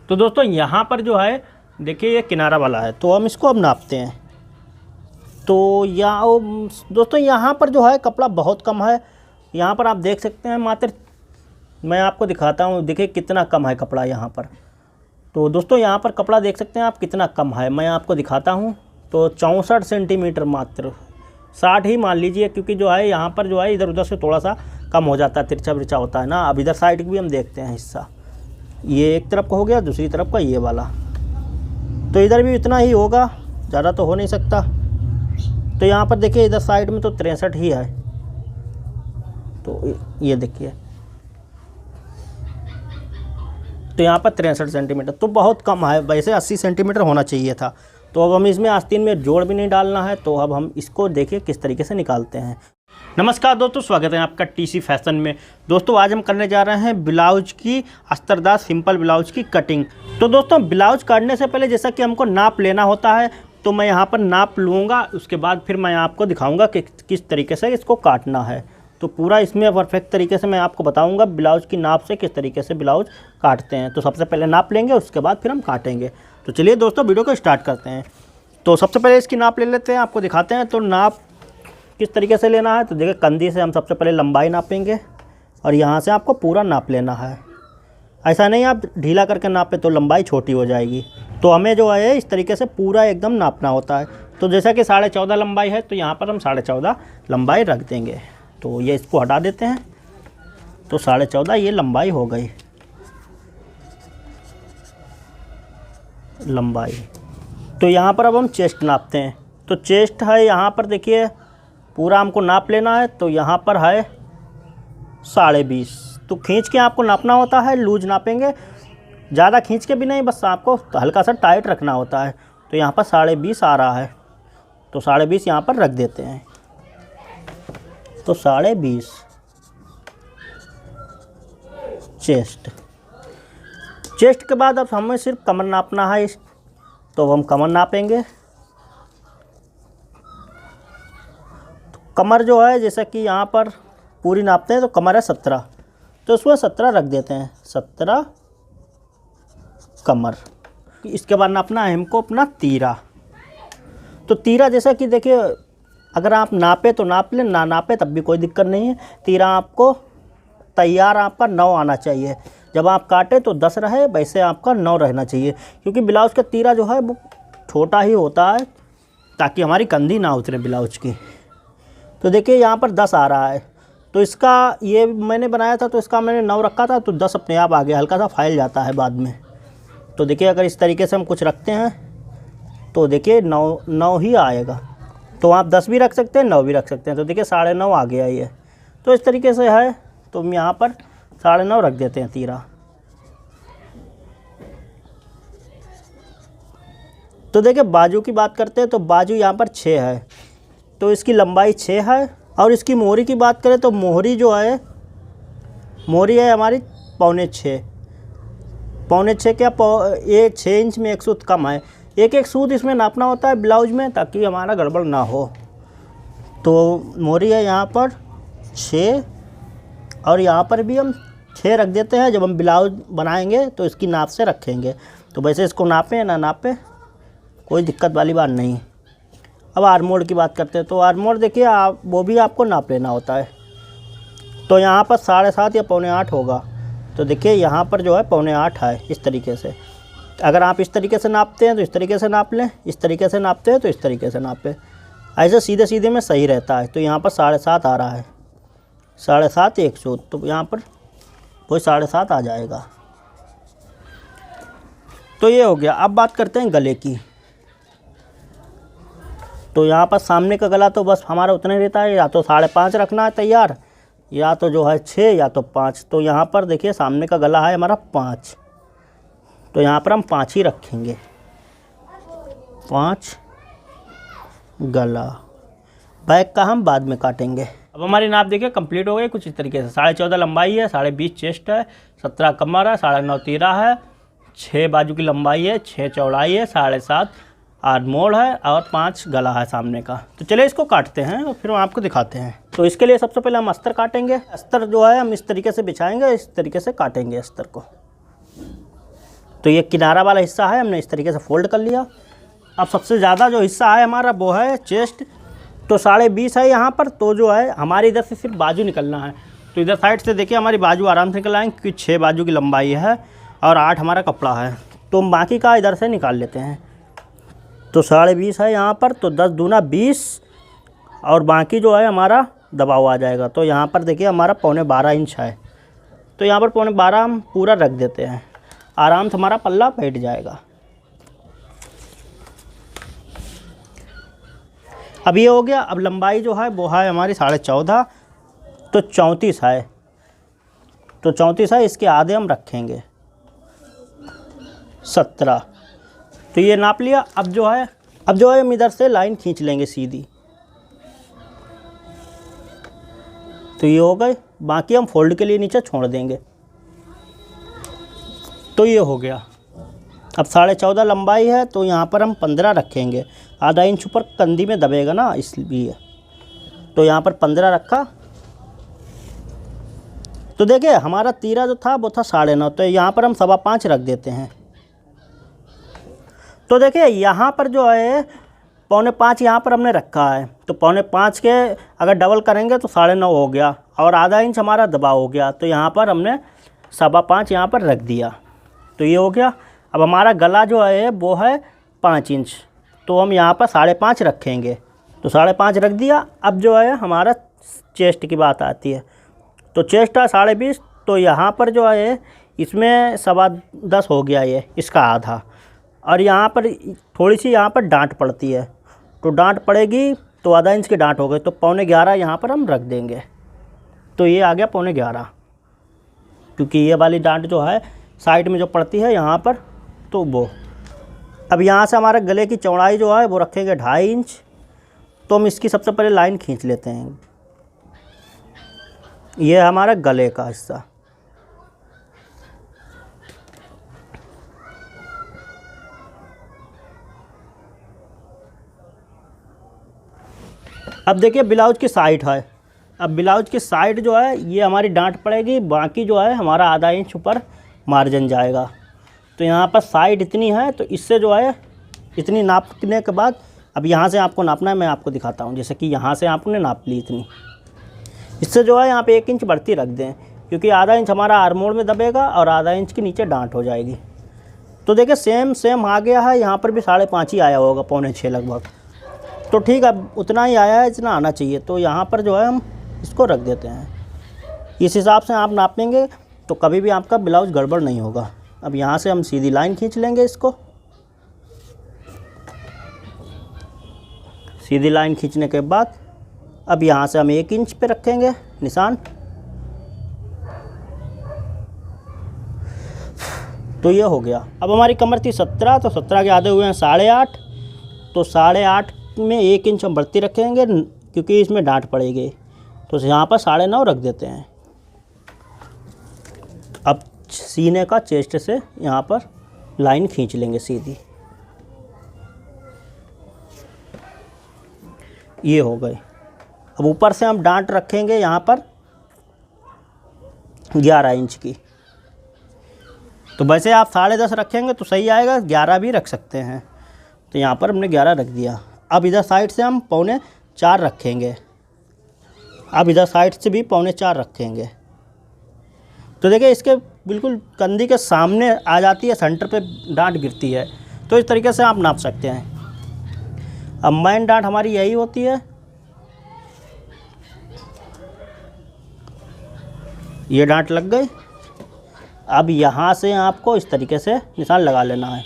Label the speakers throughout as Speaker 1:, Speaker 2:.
Speaker 1: तो दोस्तों यहाँ पर जो है देखिए ये किनारा वाला है, तो हम इसको अब नापते हैं। तो दोस्तों यहाँ पर जो है कपड़ा बहुत कम है। यहाँ पर आप देख सकते हैं, मात्र मैं आपको दिखाता हूँ, देखिए कितना कम है कपड़ा यहाँ पर। तो दोस्तों यहाँ पर कपड़ा देख सकते हैं आप कितना कम है, मैं आपको दिखाता हूँ। तो 64 सेंटीमीटर, मात्र 60 ही मान लीजिए, क्योंकि जो है यहाँ पर जो है इधर उधर से थोड़ा सा कम हो जाता है, तिरछा बिरछा होता है ना। अब इधर साइड भी हम देखते हैं हिस्सा, ये एक तरफ का हो गया, दूसरी तरफ का ये वाला, तो इधर भी इतना ही होगा, ज़्यादा तो हो नहीं सकता। तो यहाँ पर देखिए इधर साइड में तो 63 ही है, तो ये देखिए, तो यहाँ पर 63 सेंटीमीटर तो बहुत कम है, वैसे 80 सेंटीमीटर होना चाहिए था। तो अब हम इसमें आस्तीन में जोड़ भी नहीं डालना है, तो अब हम इसको देखिए किस तरीके से निकालते हैं। नमस्कार दोस्तों, स्वागत है आपका टीसी फैशन में। दोस्तों आज हम करने जा रहे हैं ब्लाउज की अस्त्रदार सिंपल ब्लाउज की कटिंग। तो दोस्तों ब्लाउज काटने से पहले जैसा कि हमको नाप लेना होता है, तो मैं यहाँ पर नाप लूँगा, उसके बाद फिर मैं आपको दिखाऊँगा कि किस तरीके से इसको काटना है। तो पूरा इसमें परफेक्ट तरीके से मैं आपको बताऊंगा ब्लाउज की नाप से किस तरीके से ब्लाउज काटते हैं। तो सबसे पहले नाप लेंगे, उसके बाद फिर हम काटेंगे। तो चलिए दोस्तों वीडियो को स्टार्ट करते हैं। तो सबसे पहले इसकी नाप ले लेते हैं, आपको दिखाते हैं। तो नाप किस तरीके से लेना है, तो देखिए कंधी से हम सबसे पहले लंबाई नापेंगे और यहाँ से आपको पूरा नाप लेना है। ऐसा नहीं आप ढीला करके नापें तो लंबाई छोटी हो जाएगी। तो हमें जो है इस तरीके से पूरा एकदम नापना होता है। तो जैसा कि 14.5 लंबाई है, तो यहाँ पर हम 14.5 लंबाई रख देंगे। तो ये इसको हटा देते हैं, तो 14.5 ये लंबाई हो गई लंबाई। तो यहाँ पर अब हम चेस्ट नापते हैं। तो चेस्ट है यहाँ पर देखिए पूरा हमको नाप लेना है। तो यहाँ पर है 20.5, तो खींच के आपको नापना होता है, लूज नापेंगे, ज़्यादा खींच के भी नहीं, बस आपको हल्का सा टाइट रखना होता है। तो यहाँ पर 20.5 आ रहा है, तो 20.5 यहाँ पर रख देते हैं। तो 20.5 चेस्ट के बाद अब हमें सिर्फ कमर नापना है, तो हम कमर नापेंगे। तो कमर जो है जैसा कि यहाँ पर पूरी नापते हैं, तो कमर है 17, तो उसमें 17 रख देते हैं, 17 कमर। इसके बाद नापना है हमको अपना तीरा। तो तीरा जैसा कि देखिए अगर आप नापे तो नाप लें, ना नापे तब भी कोई दिक्कत नहीं है। तीरा आपको तैयार आपका 9 आना चाहिए, जब आप काटे तो 10 रहे, वैसे आपका 9 रहना चाहिए, क्योंकि ब्लाउज का तीरा जो है वो छोटा ही होता है, ताकि हमारी कंधी ना उतरे ब्लाउज की। तो देखिए यहाँ पर 10 आ रहा है, तो इसका ये मैंने बनाया था, तो इसका मैंने 9 रखा था, तो 10 अपने आप आ गया, हल्का सा फैल जाता है बाद में। तो देखिए अगर इस तरीके से हम कुछ रखते हैं तो देखिए 9 ही आएगा। तो आप 10 भी रख सकते हैं, 9 भी रख सकते हैं। तो देखिए 9.5 आ गया ये। तो इस तरीके से है, तो हम यहाँ पर 9.5 रख देते हैं तीरा। तो देखिए बाजू की बात करते हैं, तो बाजू यहाँ पर 6 है, तो इसकी लंबाई 6 है। और इसकी मोहरी की बात करें तो मोहरी जो है, मोहरी है हमारी 6.25, 6.25 क्या, ये 6 इंच में 1 सूत कम है। एक सूत इसमें नापना होता है ब्लाउज में, ताकि हमारा गड़बड़ ना हो। तो मोहरी है यहाँ पर 6, और यहाँ पर भी हम 6 रख देते हैं। जब हम ब्लाउज बनाएंगे तो इसकी नाप से रखेंगे। तो वैसे इसको नापें ना नापें कोई दिक्कत वाली बात नहीं। अब आर्मोल की बात करते हैं, तो आर्मोल देखिए आप वो भी आपको नाप लेना होता है। तो यहाँ पर 7.5 या 7.25 होगा। तो देखिए यहाँ पर जो है 7.25 है, इस तरीके से। अगर आप इस तरीके से नापते हैं तो इस तरीके से नाप लें, इस तरीके से नापते हैं तो इस तरीके से नापें, ऐसे सीधे सीधे में सही रहता है। तो यहाँ पर 7.5 आ रहा है, 7.5 1 सूत, तो यहाँ पर कोई 7.5 आ जाएगा। तो ये हो गया। अब बात करते हैं गले की। तो यहाँ पर सामने का गला तो बस हमारा उतना ही रहता है, या तो 5.5 रखना है तैयार, या तो जो है 6 या तो 5। तो यहाँ पर देखिए सामने का गला है हमारा 5, तो यहाँ पर हम 5 ही रखेंगे, 5 गला। बैक का हम बाद में काटेंगे। अब हमारी नाप देखिए कंप्लीट हो गई कुछ इस तरीके से। 14.5 लंबाई है, 20.5 चेस्ट है, 17 कमर है, 9.5 तीरा है, 6 बाजू की लंबाई है, 6 चौड़ाई है, 7.5 आर्मोल है, और 5 गला है सामने का। तो चलिए इसको काटते हैं और फिर हम आपको दिखाते हैं। तो इसके लिए सबसे पहले हम अस्तर काटेंगे। अस्तर जो है हम इस तरीके से बिछाएंगे, इस तरीके से काटेंगे अस्तर को। तो ये किनारा वाला हिस्सा है, हमने इस तरीके से फोल्ड कर लिया। अब सबसे ज़्यादा जो हिस्सा है हमारा वो है चेस्ट, तो 20.5 है यहाँ पर। तो जो है हमारे इधर से सिर्फ बाजू निकलना है, तो इधर साइड से देखिए हमारी बाजू आराम से निकल आएंगे, क्योंकि 6 बाजू की लंबाई है और 8 हमारा कपड़ा है। तो हम बाकी का इधर से निकाल लेते हैं। तो 20.5 है यहाँ पर, तो 10 दूना 20 और बाकी जो है हमारा दबाव आ जाएगा। तो यहाँ पर देखिए हमारा 12.25 इंच है, तो यहाँ पर 12.25 हम पूरा रख देते हैं, आराम से हमारा पल्ला बैठ जाएगा। अब ये हो गया। अब लंबाई जो है वो है हमारी 14.5, तो 34 है। तो 34 है, इसके आधे हम रखेंगे 17। तो ये नाप लिया। अब जो है हम इधर से लाइन खींच लेंगे सीधी। तो ये हो गए, बाकी हम फोल्ड के लिए नीचे छोड़ देंगे। तो ये हो गया। अब 14.5 लंबाई है, तो यहाँ पर हम 15 रखेंगे, आधा इंच ऊपर कंधी में दबेगा ना, इसलिए। तो यहाँ पर 15 रखा। तो देखिए हमारा तीरा जो था वो था 9.5, तो यहाँ पर हम 5.25 रख देते हैं। तो देखिए यहाँ पर जो है 4.25 यहाँ पर हमने रखा है, तो 4.25 के अगर डबल करेंगे तो 9.5 हो गया और आधा इंच हमारा दबाव हो गया। तो यहाँ पर हमने 5.25 यहाँ पर रख दिया। तो ये हो गया। अब हमारा गला जो है वो है 5 इंच, तो हम यहाँ पर 5.5 रखेंगे। तो 5.5 रख दिया। अब जो है हमारा चेस्ट की बात आती है, तो चेस्ट है 20.5, तो यहाँ पर जो है इसमें 10.25 हो गया ये, इसका आधा। और यहाँ पर थोड़ी सी यहाँ पर डांट पड़ती है, तो डांट पड़ेगी तो आधा इंच की डांट हो गई, तो 11.25 यहाँ पर हम रख देंगे। तो ये आ गया 11.25, क्योंकि ये वाली डांट जो है साइड में जो पड़ती है यहाँ पर, तो वो। अब यहाँ से हमारे गले की चौड़ाई जो है वो रखेंगे 2.5 इंच। तो हम इसकी सबसे पहले लाइन खींच लेते हैं। ये हमारा गले का हिस्सा। अब देखिए ब्लाउज की साइड है। अब ब्लाउज की साइड जो है ये हमारी डांट पड़ेगी, बाकी जो है हमारा आधा इंच ऊपर मार्जिन जाएगा। तो यहाँ पर साइड इतनी है, तो इससे जो है इतनी नापने के बाद अब यहाँ से आपको नापना है, मैं आपको दिखाता हूँ। जैसे कि यहाँ से आपने नाप ली इतनी, इससे जो है यहाँ पे 1 इंच बढ़ती रख दें, क्योंकि आधा इंच हमारा आर्मोल में दबेगा और आधा इंच के नीचे डांट हो जाएगी। तो देखिए सेम आ गया है। यहाँ पर भी 5.5 ही आया होगा, 5.25 लगभग। तो ठीक है, उतना ही आया है, इतना आना चाहिए। तो यहाँ पर जो है हम इसको रख देते हैं। इस हिसाब से आप नापेंगे तो कभी भी आपका ब्लाउज गड़बड़ नहीं होगा। अब यहाँ से हम सीधी लाइन खींच लेंगे इसको। सीधी लाइन खींचने के बाद अब यहाँ से हम 1 इंच पे रखेंगे निशान। तो ये हो गया। अब हमारी कमर थी 17, तो 17 के आधे हुए हैं 8.5। तो 8.5 में 1 इंच हम बढ़ती रखेंगे, क्योंकि इसमें डांट पड़ेगी। तो यहाँ पर 9.5 रख देते हैं। अब सीने का चेस्ट से यहाँ पर लाइन खींच लेंगे सीधी। ये हो गए। अब ऊपर से हम डांट रखेंगे यहाँ पर 11 इंच की। तो वैसे आप 10.5 रखेंगे तो सही आएगा, 11 भी रख सकते हैं। तो यहाँ पर हमने 11 रख दिया। अब इधर साइड से हम 4.25 रखेंगे। अब इधर साइड से भी 4.25 रखेंगे। तो देखिए इसके बिल्कुल कंधी के सामने आ जाती है, सेंटर पे डांट गिरती है। तो इस तरीके से आप नाप सकते हैं। अब मेन डांट हमारी यही होती है। ये डांट लग गई। अब यहाँ से आपको इस तरीके से निशान लगा लेना है।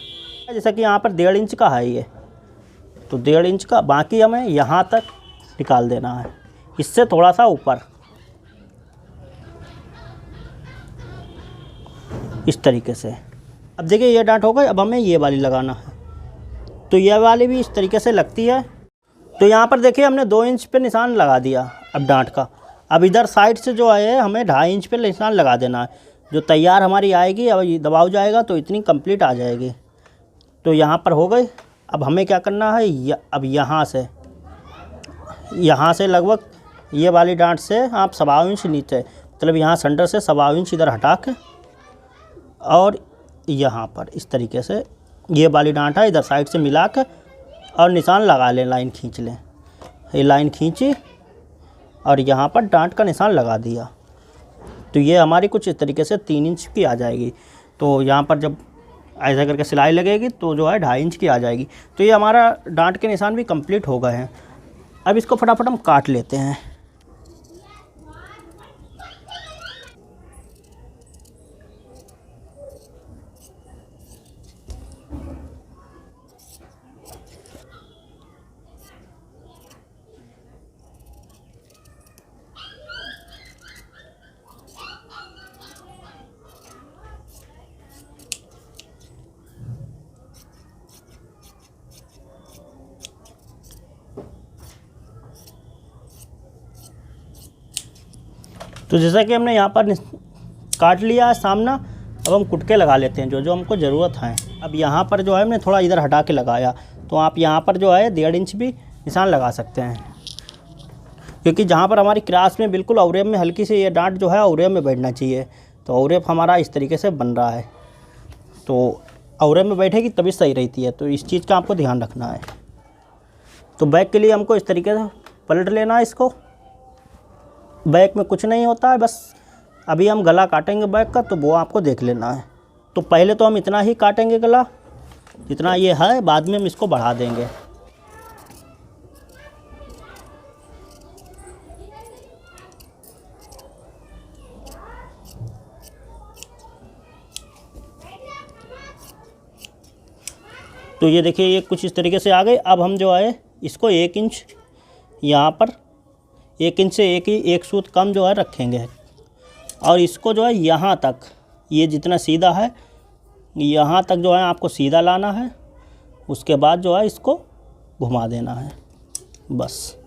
Speaker 1: जैसे कि यहाँ पर 1.5 इंच का है ये, तो 1.5 इंच का, बाकी हमें यहाँ तक निकाल देना है, इससे थोड़ा सा ऊपर, इस तरीके से। अब देखिए ये डांट हो गई। अब हमें ये वाली लगाना है, तो ये वाली भी इस तरीके से लगती है। तो यहाँ पर देखिए हमने 2 इंच पे निशान लगा दिया अब डांट का। अब इधर साइड से जो है हमें 2.5 इंच पे निशान लगा देना है। जो तैयार हमारी आएगी, अब ये दबाव जाएगा तो इतनी कंप्लीट आ जाएगी। तो यहाँ पर हो गई। अब हमें क्या करना है, अब यहाँ से लगभग ये वाली डांट से आप 1.25 इंच नीचे, मतलब यहाँ सेंटर से 1.25 इंच इधर हटा के और यहाँ पर इस तरीके से ये वाली डांट है, इधर साइड से मिला के और निशान लगा लें, लाइन खींच लें। ये लाइन खींची और यहाँ पर डांट का निशान लगा दिया, तो ये हमारी कुछ इस तरीके से 3 इंच की आ जाएगी। तो यहाँ पर जब ऐसा करके सिलाई लगेगी तो जो है 2.5 इंच की आ जाएगी। तो ये हमारा डांट के निशान भी कंप्लीट हो गए हैं। अब इसको फटाफट हम काट लेते हैं। तो जैसा कि हमने यहाँ पर काट लिया है सामना, अब हम कुटके लगा लेते हैं जो जो हमको ज़रूरत है। अब यहाँ पर जो है हमने थोड़ा इधर हटा के लगाया, तो आप यहाँ पर जो है 1.5 इंच भी निशान लगा सकते हैं, क्योंकि जहाँ पर हमारी क्रास में बिल्कुल अवरेप में हल्की सी ये डांट जो है अवरेप में बैठना चाहिए। तो अवरेप हमारा इस तरीके से बन रहा है, तो अवरेप में बैठेगी तभी सही रहती है, तो इस चीज़ का आपको ध्यान रखना है। तो बैक के लिए हमको इस तरीके से पलट लेना है इसको। बैक में कुछ नहीं होता है, बस अभी हम गला काटेंगे बैक का, तो वो आपको देख लेना है। तो पहले तो हम इतना ही काटेंगे गला जितना ये है, बाद में हम इसको बढ़ा देंगे। तो ये देखिए ये कुछ इस तरीके से आ गए। अब हम जो है इसको 1 इंच यहाँ पर 1 इंच से एक सूत कम जो है रखेंगे, और इसको जो है यहाँ तक, ये जितना सीधा है यहाँ तक जो है आपको सीधा लाना है। उसके बाद जो है इसको घुमा देना है बस।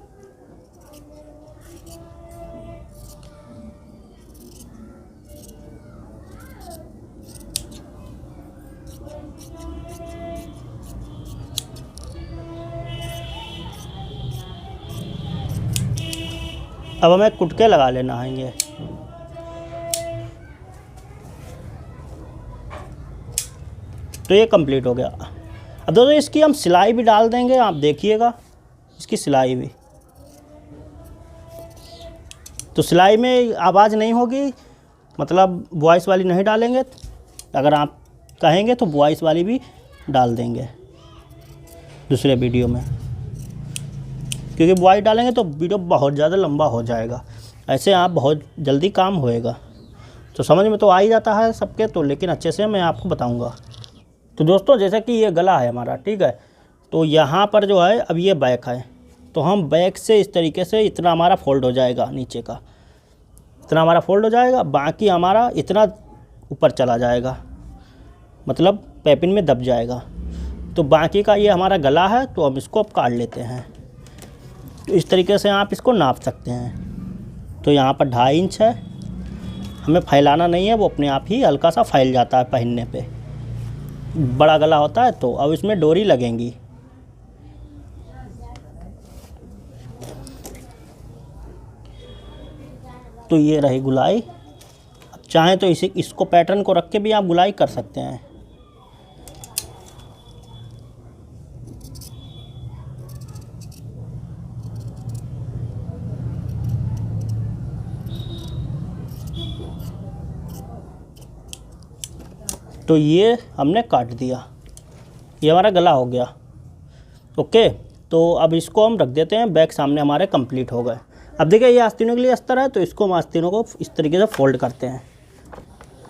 Speaker 1: अब हमें कुटके लगा लेना है ये। तो ये कंप्लीट हो गया। अब दोस्तों इसकी हम सिलाई भी डाल देंगे, आप देखिएगा इसकी सिलाई भी। तो सिलाई में आवाज़ नहीं होगी, मतलब वॉइस वाली नहीं डालेंगे। अगर आप कहेंगे तो वॉइस वाली भी डाल देंगे दूसरे वीडियो में, क्योंकि वॉइस डालेंगे तो वीडियो बहुत ज़्यादा लंबा हो जाएगा। ऐसे आप बहुत जल्दी काम होएगा। तो समझ में तो आ ही जाता है सबके, तो लेकिन अच्छे से मैं आपको बताऊंगा। तो दोस्तों जैसा कि ये गला है हमारा, ठीक है, तो यहाँ पर जो है अब ये बैक है, तो हम बैक से इस तरीके से इतना हमारा फोल्ड हो जाएगा, नीचे का इतना हमारा फोल्ड हो जाएगा, बाकी हमारा इतना ऊपर चला जाएगा, मतलब पैपिन में दब जाएगा। तो बाकी का ये हमारा गला है, तो हम इसको अब काट लेते हैं। तो इस तरीके से आप इसको नाप सकते हैं। तो यहाँ पर 2.5 इंच है, हमें फैलाना नहीं है, वो अपने आप ही हल्का सा फैल जाता है पहनने पे। बड़ा गला होता है, तो अब इसमें डोरी लगेंगी। तो ये रही गुलाई। अब चाहें तो इसको पैटर्न को रख के भी आप गुलाई कर सकते हैं। तो ये हमने काट दिया, ये हमारा गला हो गया। ओके, तो अब इसको हम रख देते हैं। बैक सामने हमारे कंप्लीट हो गए। अब देखिए ये आस्तीनों के लिए अस्तर है, तो इसको हम आस्तीनों को इस तरीके से फोल्ड करते हैं।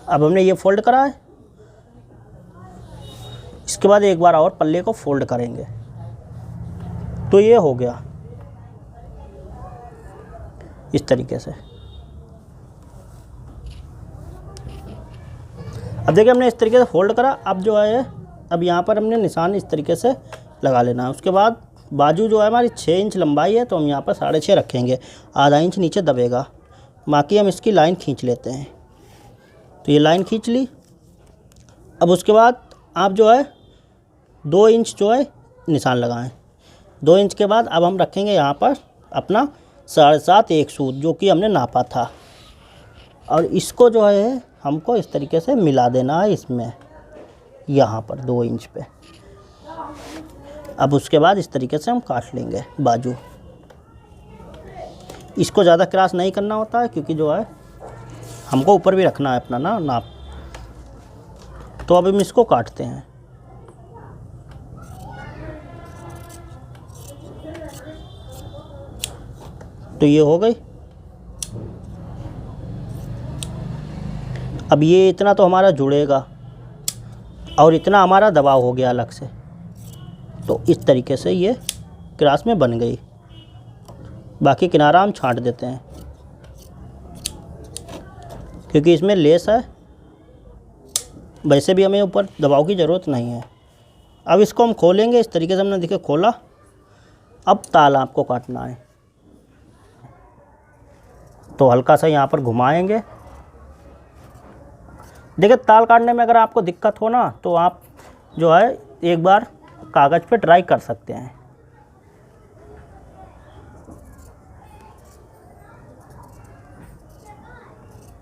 Speaker 1: अब हमने ये फोल्ड करा है, इसके बाद एक बार और पल्ले को फोल्ड करेंगे। तो ये हो गया इस तरीके से। अब देखिए हमने इस तरीके से फोल्ड करा। अब जो है अब यहाँ पर हमने निशान इस तरीके से लगा लेना है। उसके बाद बाजू जो है हमारी 6 इंच लंबाई है, तो हम यहाँ पर 6.5 रखेंगे, आधा इंच नीचे दबेगा। बाकी हम इसकी लाइन खींच लेते हैं। तो ये लाइन खींच ली। अब उसके बाद आप जो है 2 इंच जो है निशान लगाएं। 2 इंच के बाद अब हम रखेंगे यहाँ पर अपना 7.5 एक सूत, जो कि हमने नापा था, और इसको जो है हमको इस तरीके से मिला देना है इसमें। यहाँ पर 2 इंच पे। अब उसके बाद इस तरीके से हम काट लेंगे बाजू। इसको ज़्यादा क्रॉस नहीं करना होता है क्योंकि जो है हमको ऊपर भी रखना है अपना ना नाप। तो अब हम इसको काटते हैं। तो ये हो गई। अब ये इतना तो हमारा जुड़ेगा और इतना हमारा दबाव हो गया अलग से। तो इस तरीके से ये क्रॉस में बन गई। बाकी किनारा हम छांट देते हैं क्योंकि इसमें लेस है। वैसे भी हमें ऊपर दबाव की ज़रूरत नहीं है। अब इसको हम खोलेंगे। इस तरीके से हमने देखिए खोला। अब ताल आपको काटना है तो हल्का सा यहाँ पर घुमाएंगे। देखिए ताल काटने में अगर आपको दिक्कत हो ना तो आप जो है एक बार कागज़ पे ट्राई कर सकते हैं।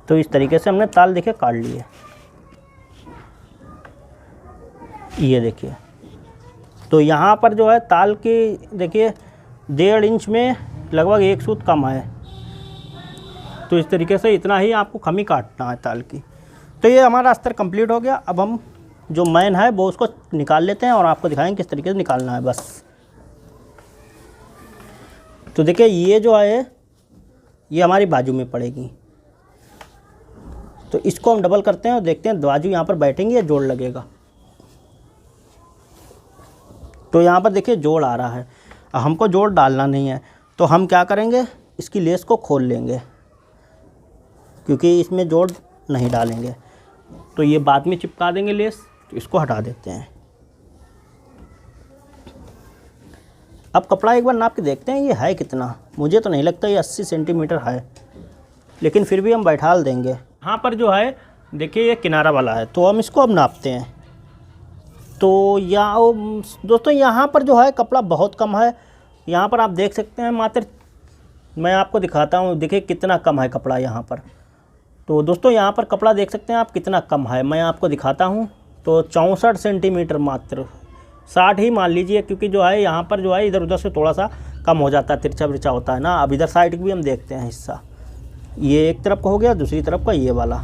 Speaker 1: तो इस तरीके से हमने ताल देखिए काट ली है। ये देखिए। तो यहाँ पर जो है ताल की देखिए 1.5 इंच में लगभग 1 सूत कम है। तो इस तरीके से इतना ही आपको खमी काटना है ताल की। तो ये हमारा अस्तर कंप्लीट हो गया। अब हम जो मैन है वो उसको निकाल लेते हैं और आपको दिखाएंगे किस तरीके से निकालना है बस। तो देखिए ये जो है ये हमारी बाजू में पड़ेगी। तो इसको हम डबल करते हैं और देखते हैं बाजू यहाँ पर बैठेंगी या जोड़ लगेगा। तो यहाँ पर देखिए जोड़ आ रहा है। हमको जोड़ डालना नहीं है तो हम क्या करेंगे, इसकी लेस को खोल लेंगे क्योंकि इसमें जोड़ नहीं डालेंगे तो ये बाद में चिपका देंगे लेस। तो इसको हटा देते हैं। अब कपड़ा एक बार नाप के देखते हैं ये है कितना। मुझे तो नहीं लगता ये 80 सेंटीमीटर है, लेकिन फिर भी हम बैठा देंगे। यहाँ पर जो है देखिए ये किनारा वाला है तो हम इसको अब नापते हैं। तो दोस्तों यहाँ पर जो है कपड़ा बहुत कम है। यहाँ पर आप देख सकते हैं मात्र, मैं आपको दिखाता हूँ, देखिए कितना कम है कपड़ा यहाँ पर। तो दोस्तों यहाँ पर कपड़ा देख सकते हैं आप कितना कम है, मैं आपको दिखाता हूँ। तो 64 सेंटीमीटर मात्र, 60 ही मान लीजिए क्योंकि जो है यहाँ पर जो है इधर उधर से थोड़ा सा कम हो जाता है, तिरछा बिरछा होता है ना। अब इधर साइड भी हम देखते हैं हिस्सा, ये एक तरफ का हो गया, दूसरी तरफ का ये वाला।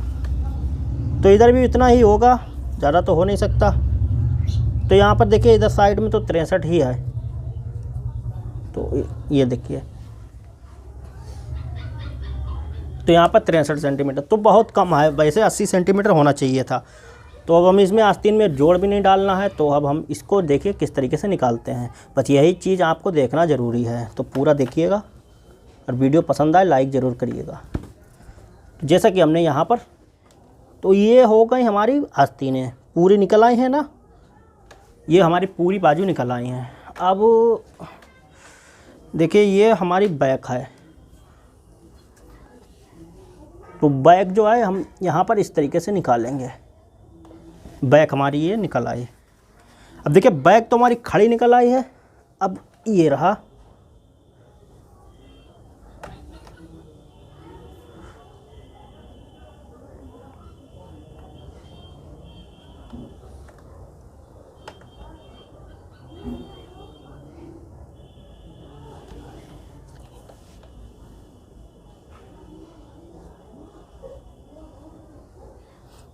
Speaker 1: तो इधर भी इतना ही होगा, ज़्यादा तो हो नहीं सकता। तो यहाँ पर देखिए इधर साइड में तो 63 ही है। तो ये देखिए तो यहाँ पर 63 सेंटीमीटर तो बहुत कम है। वैसे 80 सेंटीमीटर होना चाहिए था। तो अब हम इसमें आस्तीन में जोड़ भी नहीं डालना है। तो अब हम इसको देखिए किस तरीके से निकालते हैं। बस यही चीज़ आपको देखना ज़रूरी है। तो पूरा देखिएगा और वीडियो पसंद आए लाइक ज़रूर करिएगा। जैसा कि हमने यहाँ पर, तो ये हो गई हमारी आस्तीनें पूरी निकल आई हैं ना, ये हमारी पूरी बाजू निकल आई हैं। अब देखिए ये हमारी बैक है। तो बैक जो है हम यहाँ पर इस तरीके से निकालेंगे। बैक हमारी ये निकल आई। अब देखिए बैक तो हमारी खड़ी निकल आई है। अब ये रहा,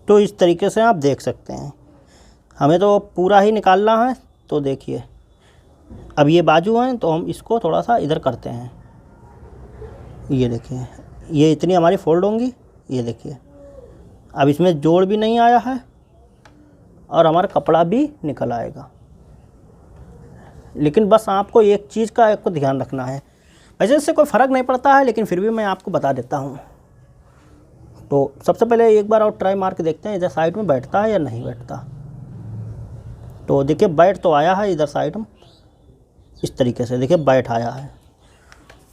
Speaker 1: तो इस तरीके से आप देख सकते हैं। हमें तो पूरा ही निकालना है। तो देखिए अब ये बाजू हैं तो हम इसको थोड़ा सा इधर करते हैं। ये देखिए ये इतनी हमारी फोल्ड होंगी। ये देखिए अब इसमें जोड़ भी नहीं आया है और हमारा कपड़ा भी निकल आएगा। लेकिन बस आपको एक चीज़ का आपको ध्यान रखना है। वैसे इससे कोई फ़र्क नहीं पड़ता है, लेकिन फिर भी मैं आपको बता देता हूँ। तो सबसे पहले एक बार और ट्राई मार के देखते हैं इधर साइड में बैठता है या नहीं बैठता। तो देखिए बैठ तो आया है इधर साइड में, इस तरीके से देखिए बैठ आया है।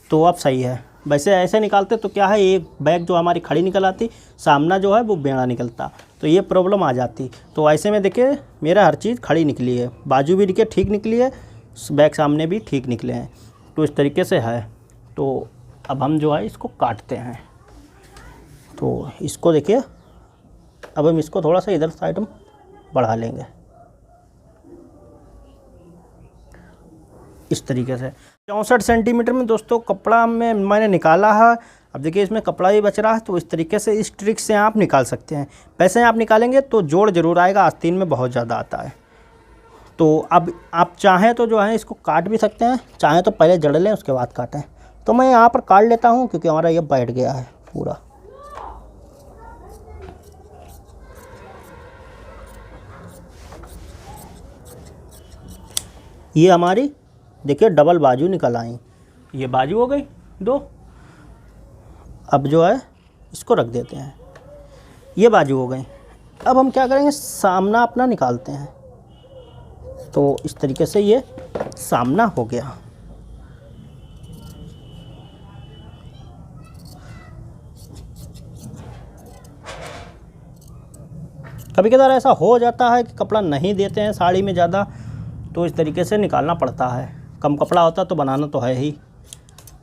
Speaker 1: तो अब सही है। वैसे ऐसे निकालते तो क्या है, एक बैक जो हमारी खड़ी निकल आती, सामना जो है वो बेड़ा निकलता, तो ये प्रॉब्लम आ जाती। तो ऐसे में देखिए मेरा हर चीज़ खड़ी निकली है, बाजू भी देखिए ठीक निकली है, बैक सामने भी ठीक निकले हैं। तो इस तरीके से है। तो अब हम जो है इसको काटते हैं। तो इसको देखिए अब हम इसको थोड़ा सा इधर साइड में बढ़ा लेंगे। इस तरीके से 64 सेंटीमीटर में दोस्तों कपड़ा में मैंने निकाला है। अब देखिए इसमें कपड़ा भी बच रहा है, तो इस तरीके से इस ट्रिक से आप निकाल सकते हैं। वैसे आप निकालेंगे तो जोड़ ज़रूर आएगा, आस्तीन में बहुत ज़्यादा आता है। तो अब आप चाहें तो जो है इसको काट भी सकते हैं, चाहें तो पहले जड़ लें उसके बाद काटें। तो मैं यहाँ पर काट लेता हूँ क्योंकि हमारा ये बैठ गया है पूरा। ये हमारी देखिए डबल बाजू निकल आई, ये बाजू हो गई 2। अब जो है इसको रख देते हैं, ये बाजू हो गई। अब हम क्या करेंगे, सामना अपना निकालते हैं। तो इस तरीके से ये सामना हो गया। कभी कभार ऐसा हो जाता है कि कपड़ा नहीं देते हैं साड़ी में ज़्यादा, तो इस तरीके से निकालना पड़ता है। कम कपड़ा होता तो बनाना तो है ही।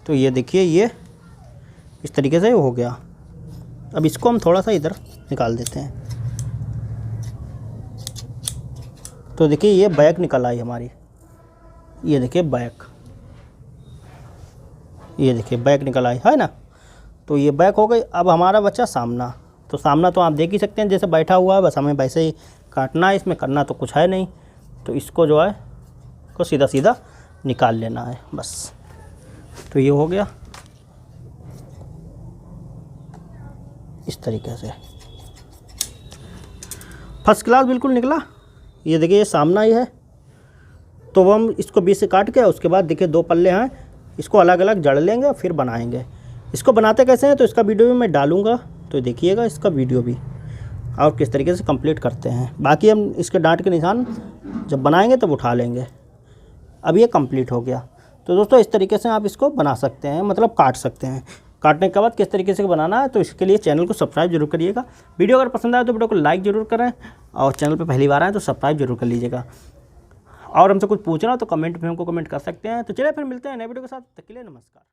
Speaker 1: तो ये देखिए ये इस तरीके से हो गया। अब इसको हम थोड़ा सा इधर निकाल देते हैं। तो देखिए ये बैक निकल आई हमारी, ये देखिए बैक, ये देखिए बैक निकल आई है ना। तो ये बैक हो गई। अब हमारा बचा सामना। तो सामना तो आप देख ही सकते हैं जैसे बैठा हुआ है, बस हमें वैसे ही काटना है, इसमें करना तो कुछ है नहीं। तो इसको जो है को सीधा सीधा निकाल लेना है बस। तो ये हो गया इस तरीके से, फर्स्ट क्लास बिल्कुल निकला। ये देखिए ये सामना ही है। तो हम इसको बीच से काट के उसके बाद देखिए 2 पल्ले हैं, इसको अलग अलग जड़ लेंगे फिर बनाएंगे। इसको बनाते कैसे हैं तो इसका वीडियो भी मैं डालूंगा, तो देखिएगा इसका वीडियो भी, और किस तरीके से कंप्लीट करते हैं। बाकी हम इसके डांट के निशान जब बनाएंगे तब उठा लेंगे। अब ये कंप्लीट हो गया। तो दोस्तों इस तरीके से आप इसको बना सकते हैं, मतलब काट सकते हैं। काटने के बाद किस तरीके से बनाना है तो इसके लिए चैनल को सब्सक्राइब जरूर करिएगा। वीडियो अगर पसंद आए तो वीडियो को लाइक ज़रूर करें, और चैनल पे पहली बार आए तो सब्सक्राइब जरूर कर लीजिएगा। और हमसे कुछ पूछना हो तो कमेंट में हमको कमेंट कर सकते हैं। तो चलिए फिर मिलते हैं नए वीडियो के साथ, तब तक के लिए नमस्कार।